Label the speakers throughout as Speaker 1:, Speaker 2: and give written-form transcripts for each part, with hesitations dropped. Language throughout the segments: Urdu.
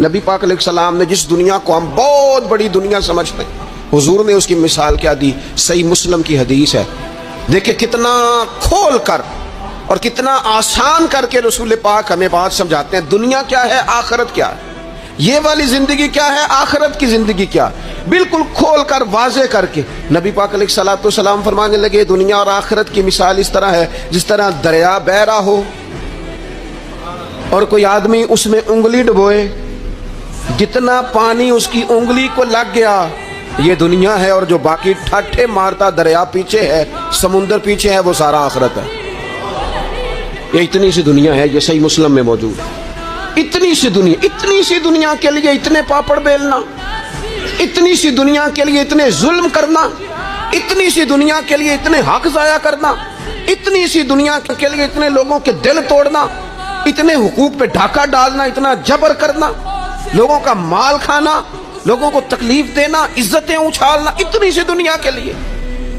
Speaker 1: نبی پاک علیہ السلام نے جس دنیا کو ہم بہت بڑی دنیا سمجھتے ہیں، حضور نے اس کی مثال کیا دی؟ صحیح مسلم کی حدیث ہے، دیکھیں کتنا کھول کر اور کتنا آسان کر کے رسول پاک ہمیں بات سمجھاتے ہیں۔ دنیا کیا ہے، آخرت کیا ہے، یہ والی زندگی کیا ہے، آخرت کی زندگی کیا، بالکل کھول کر واضح کر کے نبی پاک علیہ السلام فرمانے لگے دنیا اور آخرت کی مثال اس طرح ہے جس طرح دریا بہہ رہا ہو اور کوئی آدمی اس میں انگلی ڈبوئے، جتنا پانی اس کی انگلی کو لگ گیا یہ دنیا ہے، اور جو باقی ٹھاٹھے مارتا دریا پیچھے ہے، سمندر پیچھے ہے، وہ سارا آخرت ہے۔ یہ اتنی سی دنیا ہے، یہ صحیح مسلم میں موجود ہے۔ اتنی سی دنیا کے لیے اتنے پاپڑ بیلنا، اتنی سی دنیا کے لیے اتنے ظلم کرنا، اتنی سی دنیا کے لیے اتنے حق ضائع کرنا، اتنی سی دنیا کے لیے اتنے لوگوں کے دل توڑنا، اتنے حقوق پہ ڈھاکہ ڈالنا، اتنا جبر کرنا، لوگوں کا مال کھانا، لوگوں کو تکلیف دینا، عزتیں اچھالنا، اتنی سی دنیا کے لیے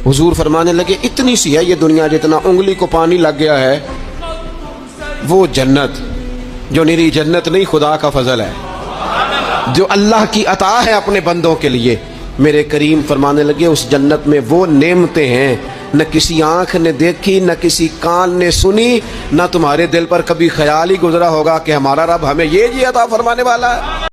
Speaker 1: حضور فرمانے لگے اتنی سی ہے یہ دنیا، جتنا انگلی کو پانی لگ گیا ہے وہ جنت، جو نری جنت نہیں، خدا کا فضل ہے، جو اللہ کی عطا ہے اپنے بندوں کے لیے۔ میرے کریم فرمانے لگے اس جنت میں وہ نعمتیں ہیں نہ کسی آنکھ نے دیکھی، نہ کسی کان نے سنی، نہ تمہارے دل پر کبھی خیال ہی گزرا ہوگا کہ ہمارا رب ہمیں یہ عطا فرمانے والا ہے۔